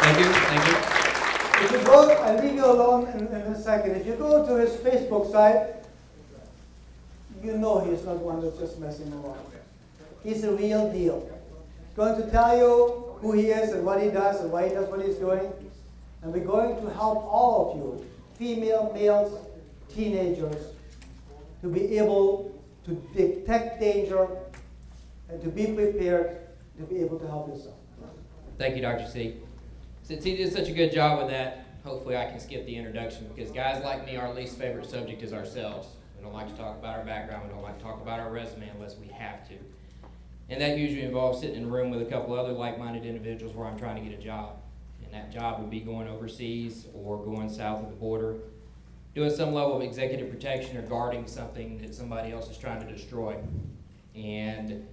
Thank you, thank you. If you go, I'll leave you alone in a second. If you go to his Facebook site, you know he's not one that's just messing around. He's a real deal. He's going to tell you who he is and what he does and why he does what he's doing. And we're going to help all of you, female, males, teenagers, to be able to detect danger and to be prepared to be able to help yourself. Thank you, Dr. C. Since he did such a good job with that, hopefully I can skip the introduction, because guys like me, our least favorite subject is ourselves. We don't like to talk about our background. We don't like to talk about our resume unless we have to. And that usually involves sitting in a room with a couple other like-minded individuals where I'm trying to get a job. And that job would be going overseas or going south of the border, doing some level of executive protection or guarding something that somebody else is trying to destroy. And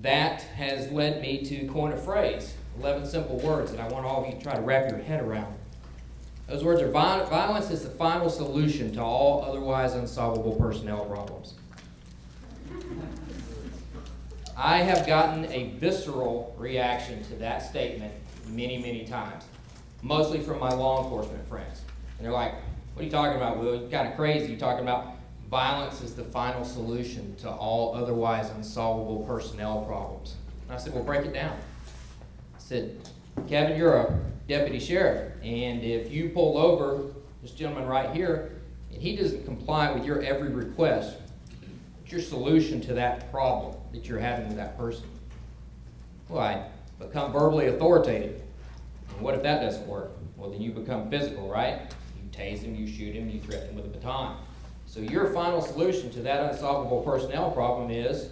that has led me to coin a phrase, 11 simple words that I want all of you to try to wrap your head around. Those words are: violence is the final solution to all otherwise unsolvable personnel problems. I have gotten a visceral reaction to that statement many, many times, mostly from my law enforcement friends. And they're like, "What are you talking about, Will? You're kind of crazy. You're talking about violence is the final solution to all otherwise unsolvable personnel problems." And I said, "Well, break it down." I said, "Kevin, you're a deputy sheriff, and if you pull over this gentleman right here, and he doesn't comply with your every request, what's your solution to that problem that you're having with that person?" "Well, I become verbally authoritative." "And what if that doesn't work?" "Well, then you become physical, right? You tase him, you shoot him, you threaten him with a baton. So your final solution to that unsolvable personnel problem is..."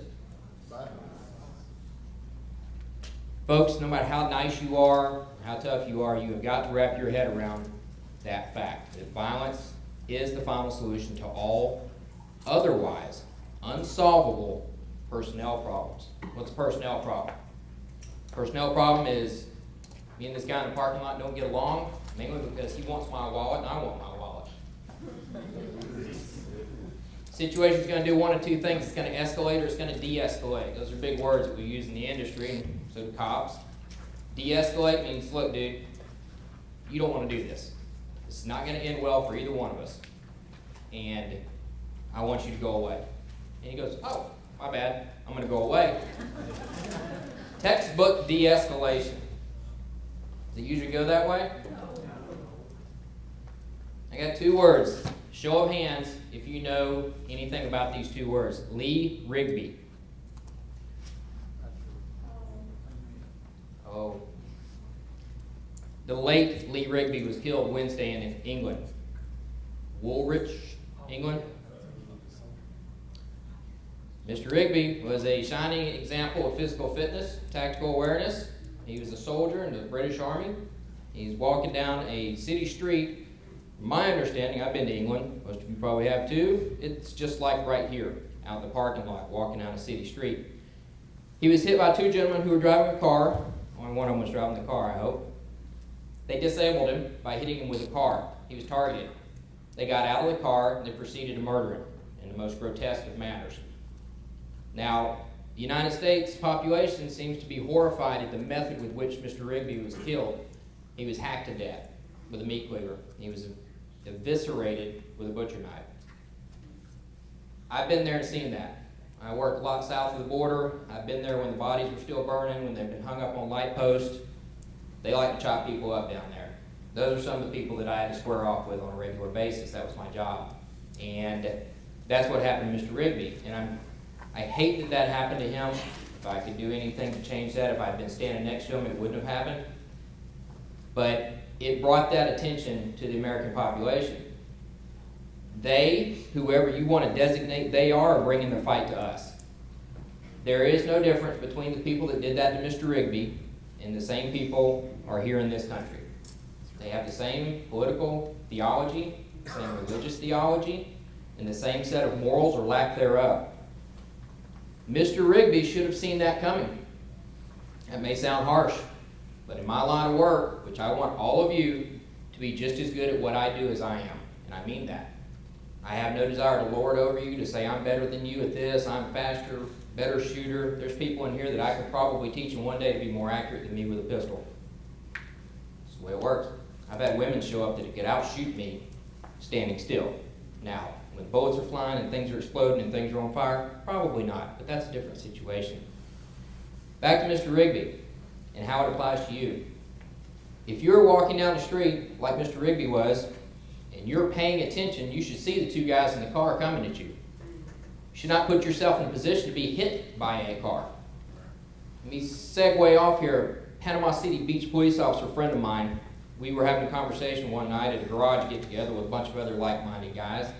Folks, no matter how nice you are, how tough you are, you have got to wrap your head around that fact, that violence is the final solution to all otherwise unsolvable personnel problems. What's a personnel problem? Personnel problem is me and this guy in the parking lot don't get along, mainly because he wants my wallet and I want my wallet. Situation's going to do one of two things. It's going to escalate or it's going to de-escalate. Those are big words that we use in the industry, and so do cops. De-escalate means, look, dude, you don't want to do this. This is not going to end well for either one of us, and I want you to go away. And he goes, "Oh, my bad, I'm going to go away." Textbook de-escalation. Does it usually go that way? I got two words. Show of hands if you know anything about these two words. Lee Rigby. Oh. The late Lee Rigby was killed Wednesday in England. Woolwich, England. Mr. Rigby was a shining example of physical fitness, tactical awareness. He was a soldier in the British Army. He's walking down a city street. From my understanding, I've been to England, most of you probably have too, it's just like right here, out in the parking lot, walking down a city street. He was hit by two gentlemen who were driving a car. Only one of them was driving the car, I hope. They disabled him by hitting him with a car. He was targeted. They got out of the car and they proceeded to murder him in the most grotesque of manners. Now, the United States population seems to be horrified at the method with which Mr. Rigby was killed. He was hacked to death with a meat cleaver. He was eviscerated with a butcher knife. I've been there and seen that. I worked a lot south of the border. I've been there when the bodies were still burning, when they've been hung up on light posts. They like to chop people up down there. Those are some of the people that I had to square off with on a regular basis. That was my job. And that's what happened to Mr. Rigby. And I hate that that happened to him. If I could do anything to change that, if I had been standing next to him, it wouldn't have happened. But it brought that attention to the American population. They, whoever you want to designate they are bringing the fight to us. There is no difference between the people that did that to Mr. Rigby and the same people are here in this country. They have the same political theology, the same religious theology, and the same set of morals or lack thereof. Mr. Rigby should have seen that coming. That may sound harsh, but in my line of work, which I want all of you to be just as good at what I do as I am, and I mean that. I have no desire to lord over you, to say I'm better than you at this, I'm faster, better shooter. There's people in here that I could probably teach in one day to be more accurate than me with a pistol. works. I've had women show up that could outshoot me standing still. Now, when bullets are flying and things are exploding and things are on fire, probably not, but that's a different situation. Back to Mr. Rigby and how it applies to you. If you're walking down the street like Mr. Rigby was, and you're paying attention, you should see the two guys in the car coming at you. You should not put yourself in a position to be hit by a car. Let me segue off here. Panama City Beach police officer friend of mine, we were having a conversation one night at a garage get-together with a bunch of other like-minded guys.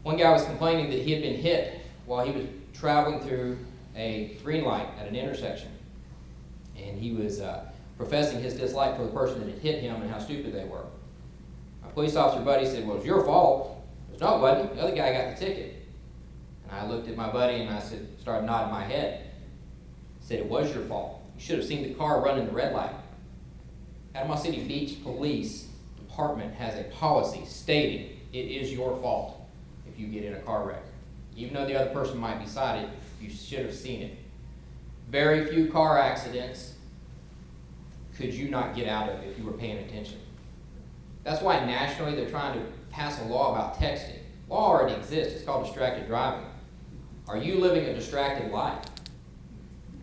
One guy was complaining that he had been hit while he was traveling through a green light at an intersection. And he was professing his dislike for the person that had hit him and how stupid they were. My police officer buddy said, well, it was your fault. I said, no, it wasn't. The other guy got the ticket. And I looked at my buddy and I said, started nodding my head. I said, it was your fault. You should have seen the car running the red light. Panama City Beach Police Department has a policy stating it is your fault if you get in a car wreck. Even though the other person might be cited, you should have seen it. Very few car accidents could you not get out of if you were paying attention. That's why nationally they're trying to pass a law about texting. Law already exists. It's called distracted driving. Are you living a distracted life?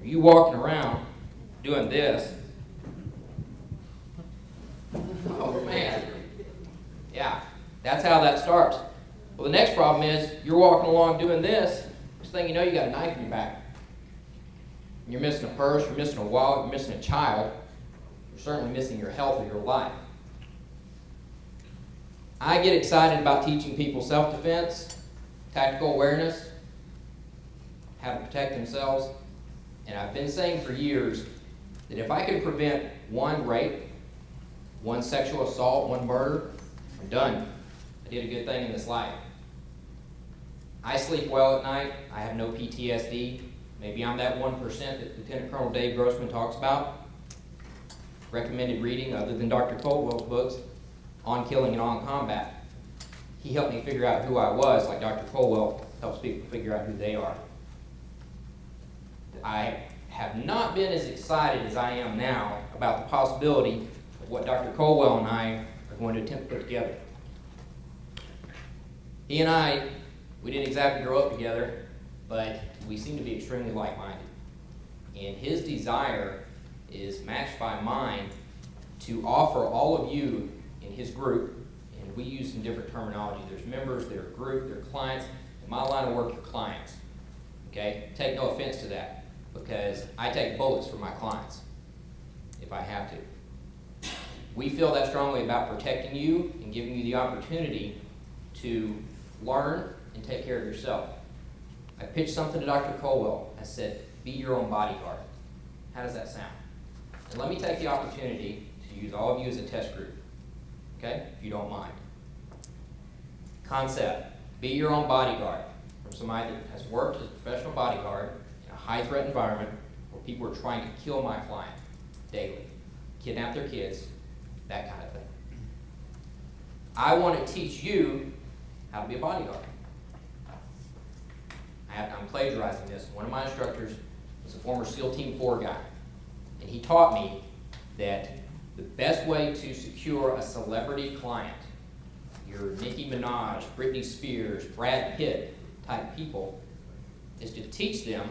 Are you walking around doing this? Oh, man. Yeah, that's how that starts. Well, the next problem is you're walking along doing this. Next thing you know, you got a knife in your back. You're missing a purse, you're missing a wallet, you're missing a child. You're certainly missing your health or your life. I get excited about teaching people self-defense, tactical awareness, how to protect themselves. And I've been saying for years that if I could prevent one rape, one sexual assault, one murder, I'm done. I did a good thing in this life. I sleep well at night. I have no PTSD. Maybe I'm that 1% that Lieutenant Colonel Dave Grossman talks about. Recommended reading, other than Dr. Coldwell's books, On Killing and On Combat. He helped me figure out who I was, like Dr. Coldwell helps people figure out who they are. I have not been as excited as I am now about the possibility of what Dr. Coldwell and I are going to attempt to put together. He and I, we didn't exactly grow up together, but we seem to be extremely like-minded. And his desire is matched by mine to offer all of you in his group, and we use some different terminology. There's members, there's group, there's clients. In my line of work, you're clients. Okay? Take no offense to that, because I take bullets for my clients if I have to. We feel that strongly about protecting you and giving you the opportunity to learn and take care of yourself. I pitched something to Dr. Coldwell. I said, be your own bodyguard. How does that sound? And let me take the opportunity to use all of you as a test group, okay, if you don't mind. Concept, be your own bodyguard. From somebody that has worked as a professional bodyguard in a high-threat environment where people are trying to kill my client daily, kidnap their kids, that kind of thing. I want to teach you how to be a bodyguard. I'm plagiarizing this. One of my instructors was a former SEAL Team 4 guy, and he taught me that the best way to secure a celebrity client, your Nicki Minaj, Britney Spears, Brad Pitt type people, is to teach them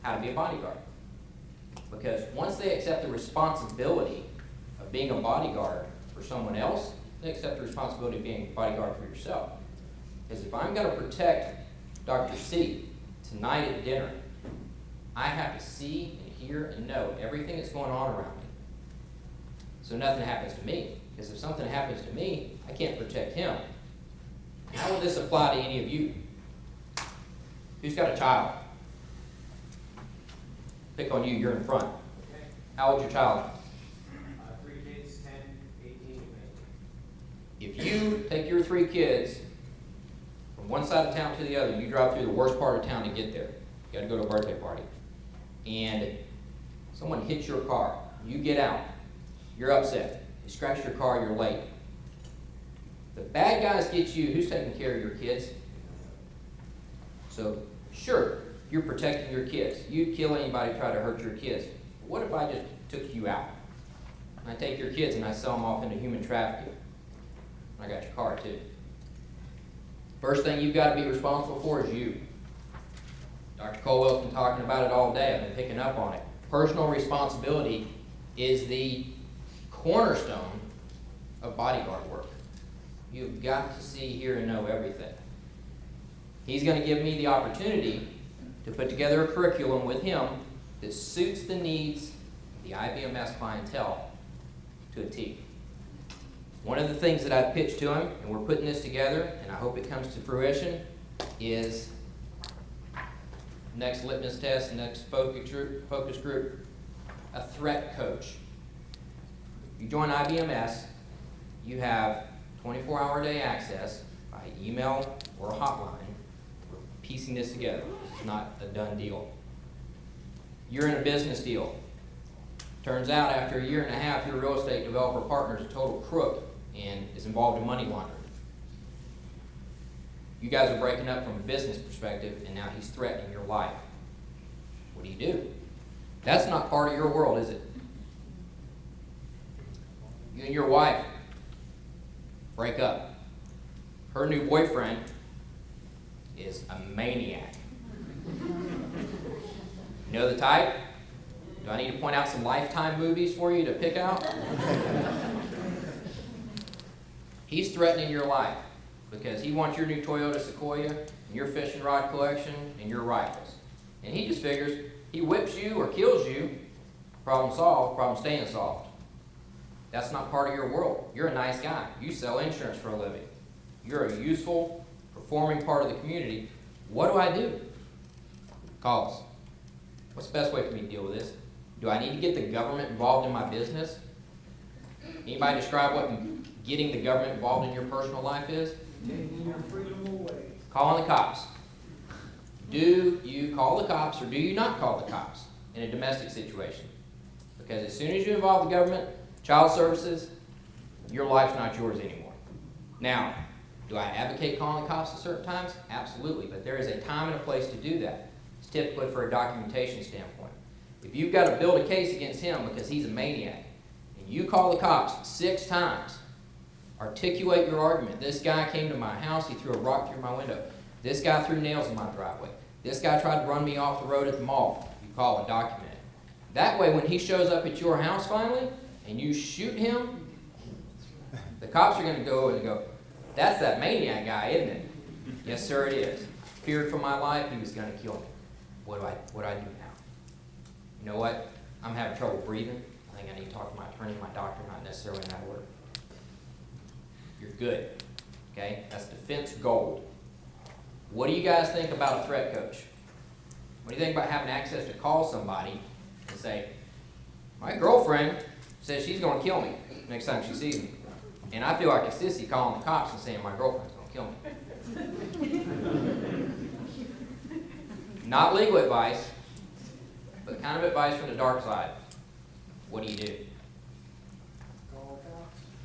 how to be a bodyguard. Because once they accept the responsibility of being a bodyguard for someone else, they accept the responsibility of being a bodyguard for yourself. Because if I'm going to protect Dr. C tonight at dinner, I have to see and hear and know everything that's going on around me, so nothing happens to me. Because if something happens to me, I can't protect him. How will this apply to any of you? Who's got a child? Pick on you, you're in front. Okay. How old's your child? 3 kids, 10, 18, and 19. If you take your 3 kids from one side of town to the other, you drive through the worst part of town to get there. You gotta go to a birthday party. And someone hits your car. You get out. You're upset. You scratch your car, you're late. The bad guys get you. Who's taking care of your kids? So, sure, you're protecting your kids. You'd kill anybody who tried to hurt your kids. But what if I just took you out? I take your kids and I sell them off into human trafficking. I got your car too. First thing you've got to be responsible for is you. Dr. Coldwell's been talking about it all day. I've been picking up on it. Personal responsibility is the cornerstone of bodyguard work. You've got to see, hear, and know everything. He's going to give me the opportunity to put together a curriculum with him that suits the needs of the IBMS clientele to a T. One of the things that I've pitched to him, and we're putting this together, and I hope it comes to fruition, is next litmus test, next focus group, a threat coach. You join IBMS, you have 24-hour-a-day access by email or a hotline. We're piecing this together. It's not a done deal. You're in a business deal. Turns out after a year and a half, your real estate developer partner is a total crook and is involved in money laundering. You guys are breaking up from a business perspective, and now he's threatening your life. What do? That's not part of your world, is it? You and your wife break up. Her new boyfriend is a maniac. You know the type? Do I need to point out some Lifetime movies for you to pick out? He's threatening your life because he wants your new Toyota Sequoia and your fishing rod collection and your rifles. And he just figures he whips you or kills you, problem solved, problem staying solved. That's not part of your world. You're a nice guy. You sell insurance for a living. You're a useful, performing part of the community. What do? Call us. What's the best way for me to deal with this? Do I need to get the government involved in my business? Anybody describe what getting the government involved in your personal life is? Taking your freedom away. Calling the cops. Do you call the cops or do you not call the cops in a domestic situation? Because as soon as you involve the government, child services, your life's not yours anymore. Now, do I advocate calling the cops at certain times? Absolutely, but there is a time and a place to do that. It's typically for a documentation standpoint. If you've got to build a case against him because he's a maniac, and you call the cops 6 times, articulate your argument. This guy came to my house, he threw a rock through my window. This guy threw nails in my driveway. This guy tried to run me off the road at the mall. You call and document it. That way, when he shows up at your house finally, and you shoot him, the cops are going to go and go, that's that maniac guy, isn't it? Yes, sir, it is. Feared for my life, he was going to kill me. What do I do now? You know what? I'm having trouble breathing. I think I need to talk to my attorney, my doctor, not necessarily in that order. You're good. Okay? That's defense gold. What do you guys think about a threat coach? What do you think about having access to call somebody and say, my girlfriend says she's going to kill me next time she sees me. And I feel like a sissy calling the cops and saying my girlfriend's going to kill me. Not legal advice, but kind of advice from the dark side. What do? You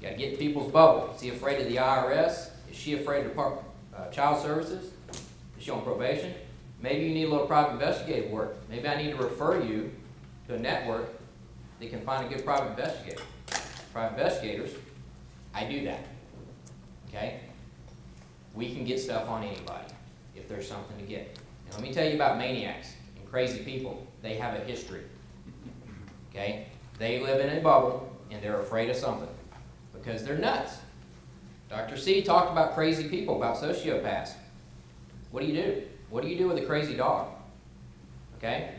got to get in people's bubble. Is he afraid of the IRS? Is she afraid of child services? Is she on probation? Maybe you need a little private investigative work. Maybe I need to refer you to a network that can find a good private investigator. Private investigators, I do that. Okay? We can get stuff on anybody if there's something to get. And let me tell you about maniacs and crazy people. They have a history. Okay? They live in a bubble and they're afraid of something because they're nuts. Dr. C talked about crazy people, about sociopaths. What do? What do you do with a crazy dog? Okay?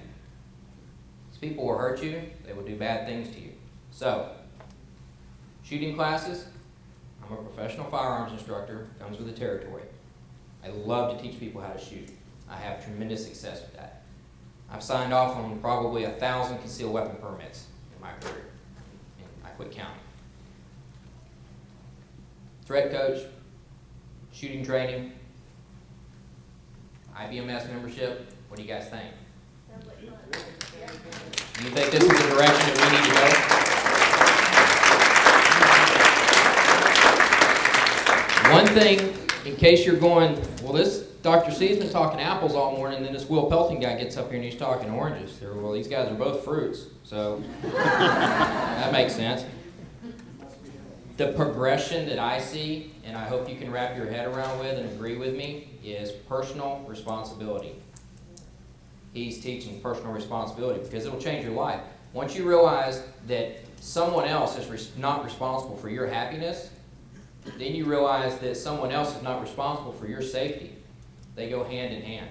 These people will hurt you. They will do bad things to you. So, shooting classes. I'm a professional firearms instructor. Comes with the territory. I love to teach people how to shoot. I have tremendous success with that. I've signed off on probably 1,000 concealed weapon permits in my career. And I quit counting. Threat coach, shooting training, IBMS membership. What do you guys think? Do you think this is the direction that we need to go? One thing, in case you're going, well, this Dr. C's been talking apples all morning, and then this Will Pelton guy gets up here and he's talking oranges. Well, these guys are both fruits, so that makes sense. The progression that I see, and I hope you can wrap your head around with and agree with me, is personal responsibility. He's teaching personal responsibility because it'll change your life. Once you realize that someone else is not responsible for your happiness, then you realize that someone else is not responsible for your safety. They go hand in hand.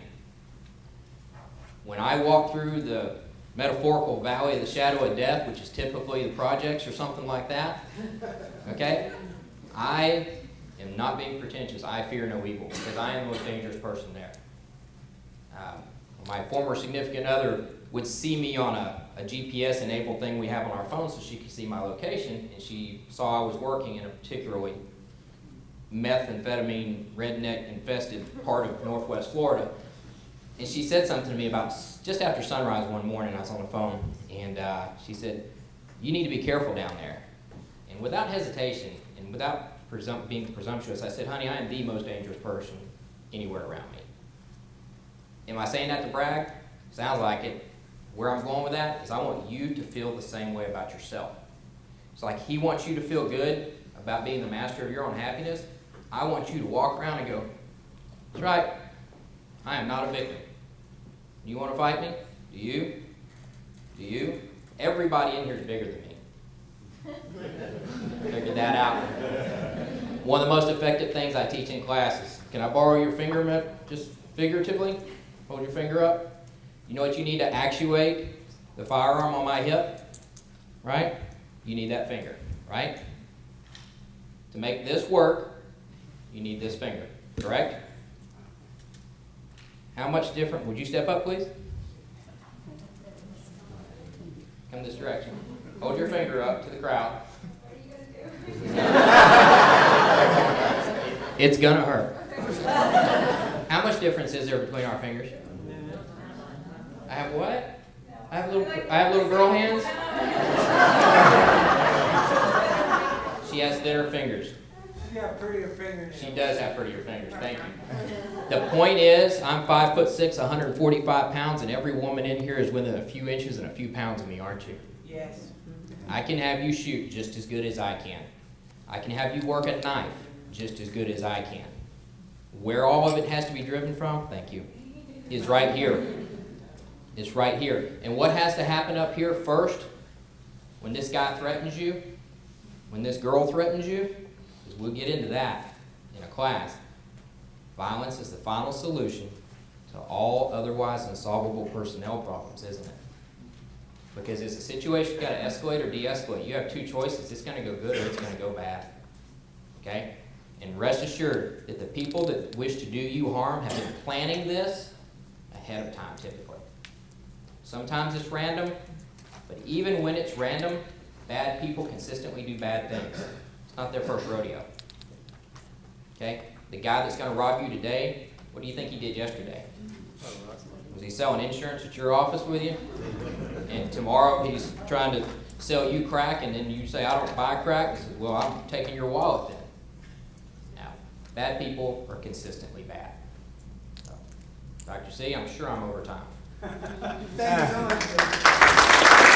When I walk through the metaphorical valley of the shadow of death, which is typically the projects or something like that, okay, I am not being pretentious. I fear no evil because I am the most dangerous person there. My former significant other would see me on a GPS-enabled thing we have on our phone so she could see my location, and she saw I was working in a particularly methamphetamine, redneck-infested part of northwest Florida. And she said something to me about just after sunrise one morning. I was on the phone, and she said, "You need to be careful down there." And without hesitation and without being presumptuous, I said, "Honey, I am the most dangerous person anywhere around me." Am I saying that to brag? Sounds like it. Where I'm going with that is I want you to feel the same way about yourself. It's like he wants you to feel good about being the master of your own happiness. I want you to walk around and go, "That's right, I am not a victim. You want to fight me? Do you? Do you?" Everybody in here is bigger than me. Figured that out. One of the most effective things I teach in class is, can I borrow your finger, just figuratively? Hold your finger up. You know what you need to actuate the firearm on my hip? Right? You need that finger, right? To make this work, you need this finger, correct? How much different? Would you step up, please? Come this direction. Hold your finger up to the crowd. It's gonna hurt. How much difference is there between our fingers? I have what? I have little girl hands? She has thinner fingers. She got prettier fingers. She does have prettier fingers, thank you. The point is, I'm 5'6", 145 pounds, and every woman in here is within a few inches and a few pounds of me, aren't you? Yes. I can have you shoot just as good as I can. I can have you work a knife just as good as I can. Where all of it has to be driven from, thank you, is right here. It's right here. And what has to happen up here first, when this guy threatens you, when this girl threatens you, is we'll get into that in a class. Violence is the final solution to all otherwise unsolvable personnel problems, isn't it? Because it's a situation got to escalate or de-escalate. You have two choices. It's going to go good or it's going to go bad. Okay? And rest assured that the people that wish to do you harm have been planning this ahead of time, typically. Sometimes it's random, but even when it's random, bad people consistently do bad things. It's not their first rodeo. Okay? The guy that's going to rob you today, what do you think he did yesterday? Was he selling insurance at your office with you? And tomorrow he's trying to sell you crack, and then you say, "I don't buy crack." He says, "Well, I'm taking your wallet then." Now, bad people are consistently bad. So, Dr. C, I'm sure I'm over time. Thank you so much.